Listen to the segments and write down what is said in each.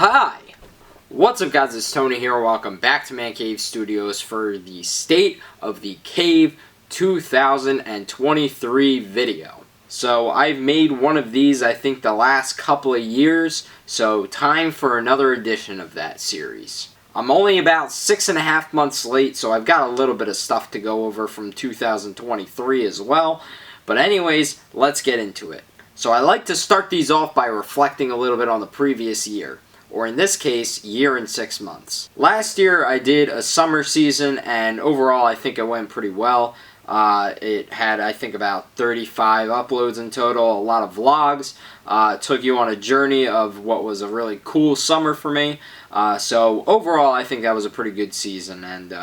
Hi! What's up guys, it's Tony here. Welcome back to Man Cave Studios for the State of the Cave 2023 video. So I've made one of these I think the last couple of years, so time for another edition of that series. I'm only about 6.5 months late, so I've got a little bit of stuff to go over from 2023 as well. But anyways, let's get into it. So I like to start these off by reflecting a little bit on the previous year, or in this case, year and 6 months. Last year I did a summer season, and overall I think it went pretty well. It had, I think, about 35 uploads in total, a lot of vlogs. Took you on a journey of what was a really cool summer for me. So overall I think that was a pretty good season, and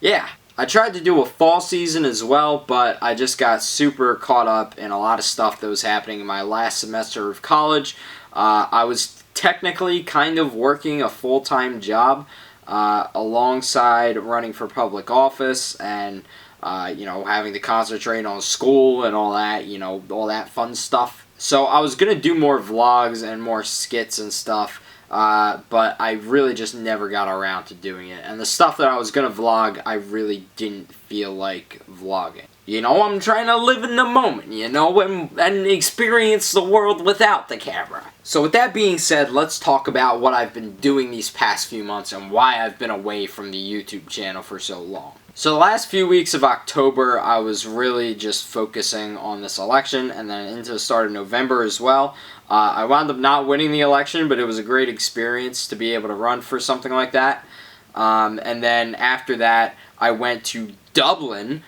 yeah. I tried to do a fall season as well, but I just got super caught up in a lot of stuff that was happening in my last semester of college. I was technically kind of working a full-time job alongside running for public office and having to concentrate on school and all that, all that fun stuff. So I was going to do more vlogs and more skits and stuff. But I really just never got around to doing it. And the stuff that I was going to vlog, I really didn't feel like vlogging. I'm trying to live in the moment, and experience the world without the camera. So with that being said, let's talk about what I've been doing these past few months and why I've been away from the YouTube channel for so long. So the last few weeks of October, I was really just focusing on this election, and then into the start of November as well. I wound up not winning the election, but it was a great experience to be able to run for something like that. And then after that, I went to Dublin,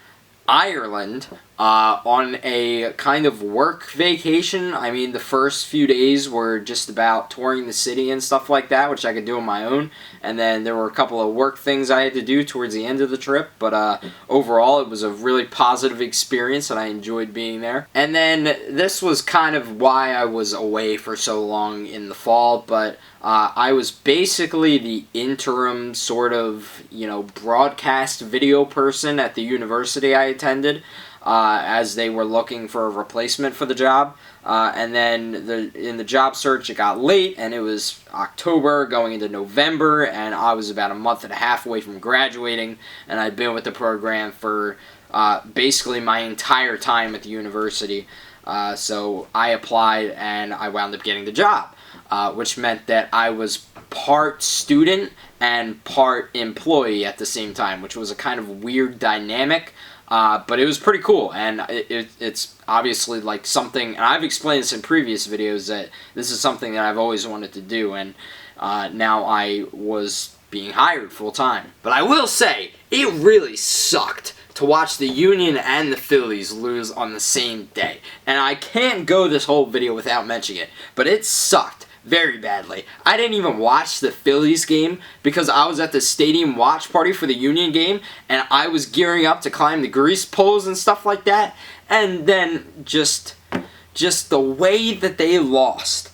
Ireland, on a kind of work vacation. I mean, the first few days were just about touring the city and stuff like that, which I could do on my own. And then there were a couple of work things I had to do towards the end of the trip. But overall, it was a really positive experience, and I enjoyed being there. And then this was kind of why I was away for so long in the fall. But I was basically the interim sort of, broadcast video person at the university I attended. As they were looking for a replacement for the job. And then in the job search, it got late, and it was October going into November, and I was about a month and a half away from graduating, and I'd been with the program for basically my entire time at the university. So I applied, and I wound up getting the job, which meant that I was part student and part employee at the same time, which was a kind of weird dynamic. But it was pretty cool, and it's obviously like something, and I've explained this in previous videos, that this is something that I've always wanted to do, and now I was being hired full-time. But I will say, it really sucked to watch the Union and the Phillies lose on the same day. And I can't go this whole video without mentioning it, but it sucked very badly. I didn't even watch the Phillies game because I was at the stadium watch party for the Union game, and I was gearing up to climb the grease poles and stuff like that. And then just the way that they lost,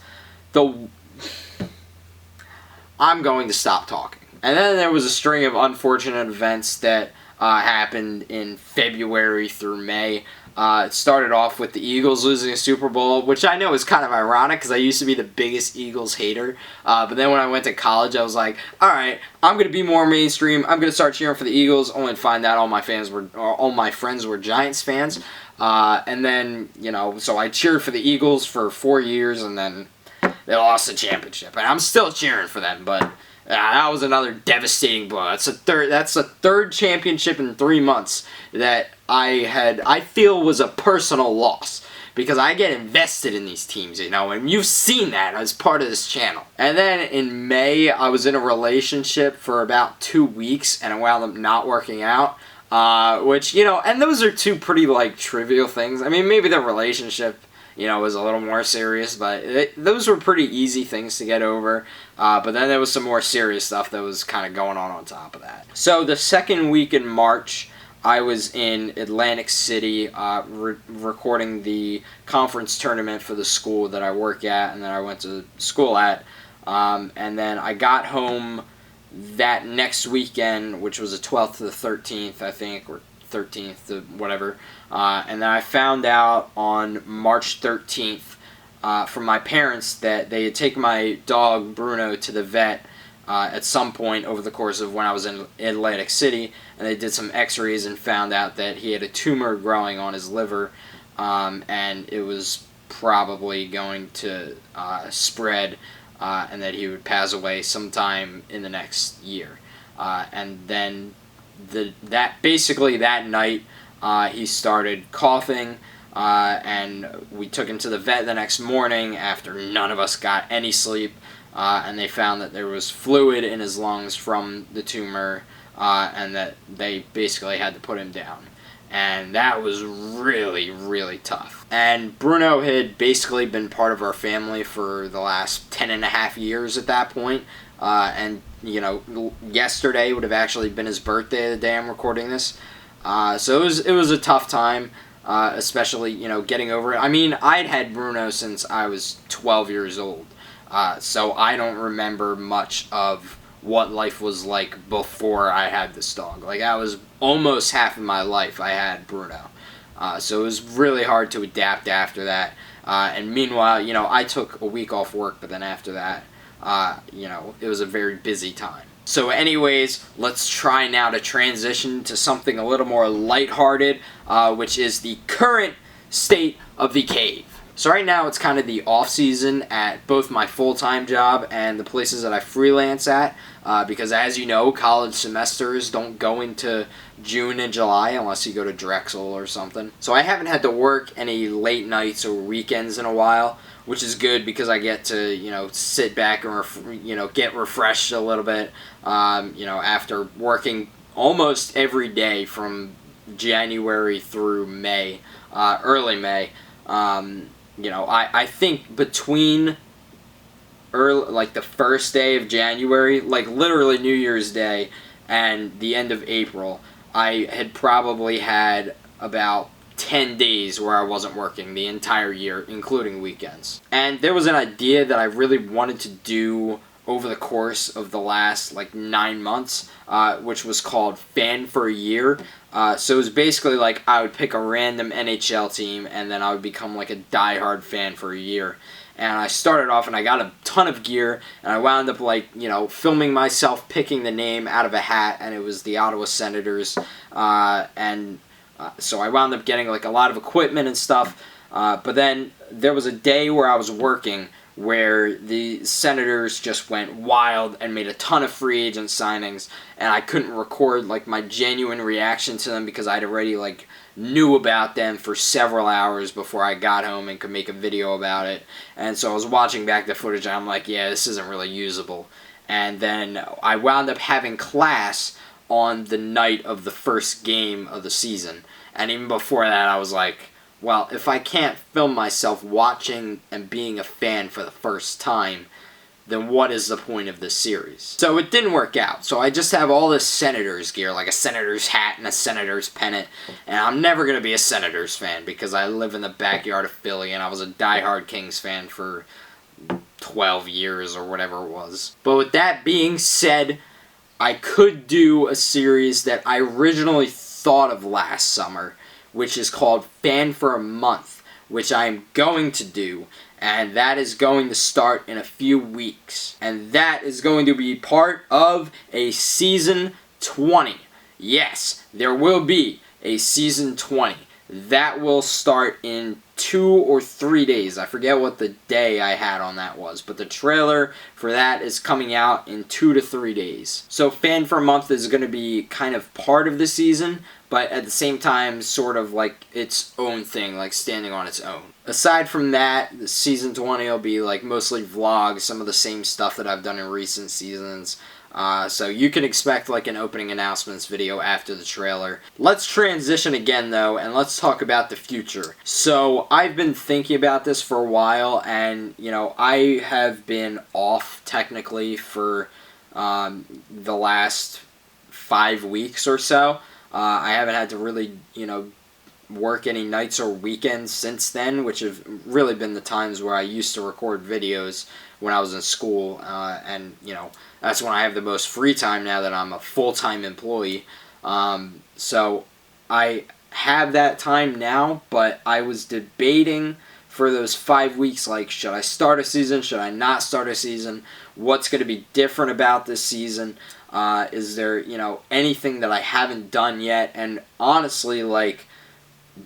I'm going to stop talking. And then there was a string of unfortunate events that happened in February through May. It started off with the Eagles losing a Super Bowl, which I know is kind of ironic because I used to be the biggest Eagles hater. But then when I went to college, I was like, alright, I'm going to be more mainstream. I'm going to start cheering for the Eagles, only to find out all my friends were Giants fans. And then, so I cheered for the Eagles for 4 years, and then they lost the championship. And I'm still cheering for them, but that was another devastating blow. That's the third championship in 3 months that I feel was a personal loss, because I get invested in these teams, and you've seen that as part of this channel. And then in May, I was in a relationship for about 2 weeks, and it wound up not working out, which, and those are two pretty, trivial things. I mean, maybe the relationship, was a little more serious, but those were pretty easy things to get over. But then there was some more serious stuff that was kind of going on top of that. So the second week in March, I was in Atlantic City recording the conference tournament for the school that I work at and that I went to school at. And then I got home that next weekend, which was the 12th to the 13th, I think, or 13th to whatever. And then I found out on March 13th from my parents that they had taken my dog Bruno to the vet at some point over the course of when I was in Atlantic City, and they did some x-rays and found out that he had a tumor growing on his liver, and it was probably going to spread, and that he would pass away sometime in the next year. And then basically that night he started coughing, and we took him to the vet the next morning after none of us got any sleep, and they found that there was fluid in his lungs from the tumor, and that they basically had to put him down. And that was really, really tough. And Bruno had basically been part of our family for the last 10.5 years at that point. And, yesterday would have actually been his birthday the day I'm recording this. So it was a tough time, especially, getting over it. I mean, I'd had Bruno since I was 12 years old. So I don't remember much of what life was like before I had this dog. Like, that was almost half of my life I had Bruno. So it was really hard to adapt after that. And meanwhile, I took a week off work, but then after that, it was a very busy time. So anyways, let's try now to transition to something a little more lighthearted, which is the current state of the cave. So right now it's kind of the off season at both my full-time job and the places that I freelance at, because as you know, college semesters don't go into June and July unless you go to Drexel or something. So I haven't had to work any late nights or weekends in a while, which is good because I get to, sit back and, get refreshed a little bit, after working almost every day from January through May, early May. I think between the first day of January, like literally New Year's Day, and the end of April, I had probably had about 10 days where I wasn't working the entire year, including weekends. And there was an idea that I really wanted to do over the course of the last 9 months, which was called Fan for a Year. So it was basically I would pick a random NHL team and then I would become a diehard fan for a year. And I started off and I got a ton of gear, and I wound up filming myself picking the name out of a hat, and it was the Ottawa Senators. So I wound up getting a lot of equipment and stuff. But then there was a day where I was working where the Senators just went wild and made a ton of free agent signings, and I couldn't record my genuine reaction to them because I'd already knew about them for several hours before I got home and could make a video about it. And so I was watching back the footage and I'm like, yeah, this isn't really usable. And then I wound up having class on the night of the first game of the season. And even before that I was like, well, if I can't film myself watching and being a fan for the first time, then what is the point of this series? So it didn't work out. So I just have all this Senators gear, like a Senators hat and a Senators pennant, and I'm never going to be a Senators fan because I live in the backyard of Philly and I was a diehard Kings fan for 12 years or whatever it was. But with that being said, I could do a series that I originally thought of last summer, which is called Fan for a Month, which I'm going to do, and that is going to start in a few weeks. And that is going to be part of a Season 20. Yes, there will be a Season 20. That will start in 2 or 3 days. I forget what the day I had on that was, but the trailer for that is coming out in 2 to 3 days. So Fan for a Month is going to be kind of part of the season, but at the same time sort of its own thing, standing on its own. Aside from that, the Season 20 will be mostly vlogs, some of the same stuff that I've done in recent seasons. So you can expect an opening announcements video after the trailer. Let's transition again though, and let's talk about the future. So I've been thinking about this for a while, and I have been off technically for the last 5 weeks or so. I haven't had to really, work any nights or weekends since then, which have really been the times where I used to record videos when I was in school, and that's when I have the most free time now that I'm a full-time employee. So I have that time now, but I was debating for those 5 weeks, like, should I start a season? Should I not start a season? What's going to be different about this season? Is there, anything that I haven't done yet? And honestly, like,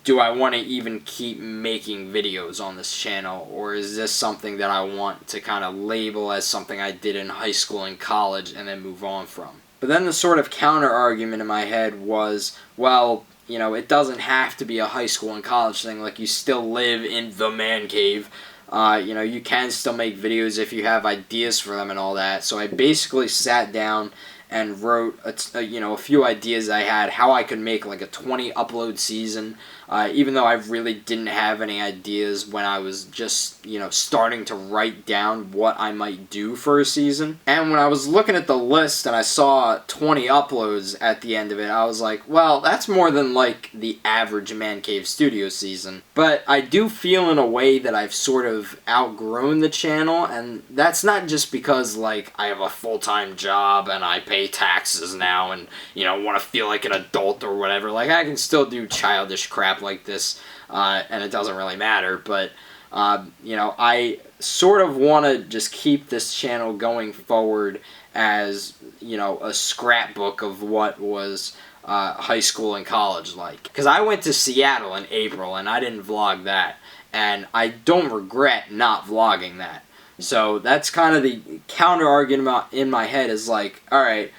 do I want to even keep making videos on this channel, or is this something that I want to kind of label as something I did in high school and college and then move on from? But then the sort of counter argument in my head was, well, it doesn't have to be a high school and college thing. Like, you still live in the man cave. You can still make videos if you have ideas for them and all that. So I basically sat down and wrote a few ideas I had how I could make like a 20 upload season, even though I really didn't have any ideas when I was just starting to write down what I might do for a season. And when I was looking at the list and I saw 20 uploads at the end of it, I was like, well, that's more than like the average Man Cave Studio season. But I do feel in a way that I've sort of outgrown the channel, and that's not just because like I have a full-time job and I pay taxes now and want to feel like an adult or whatever. Like, I can still do childish crap like this, and it doesn't really matter. But I sort of want to just keep this channel going forward as a scrapbook of what was high school and college like. Because I went to Seattle in April and I didn't vlog that, and I don't regret not vlogging that. So that's kind of the counter argument in my head, is like, alright,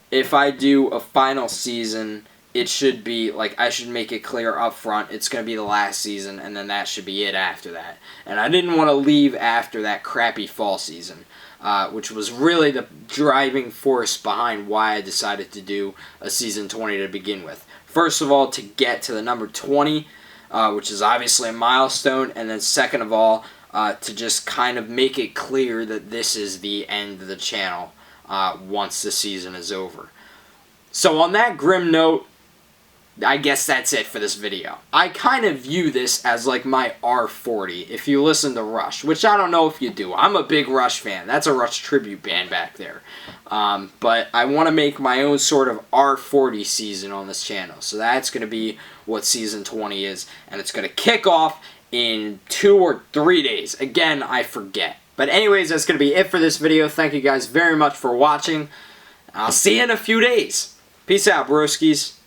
if I do a final season, it should be, like, I should make it clear up front, it's going to be the last season, and then that should be it after that. And I didn't want to leave after that crappy fall season, which was really the driving force behind why I decided to do a season 20 to begin with. First of all, to get to the number 20, which is obviously a milestone, and then second of all, to just kind of make it clear that this is the end of the channel once the season is over. So on that grim note, I guess that's it for this video. I kind of view this as like my R40, if you listen to Rush, which I don't know if you do. I'm a big Rush fan. That's a Rush tribute band back there. But I want to make my own sort of R40 season on this channel. So that's going to be what season 20 is, and it's going to kick off in 2 or 3 days. Again, I forget. But anyways, that's going to be it for this video. Thank you guys very much for watching. I'll see you in a few days. Peace out, broskies.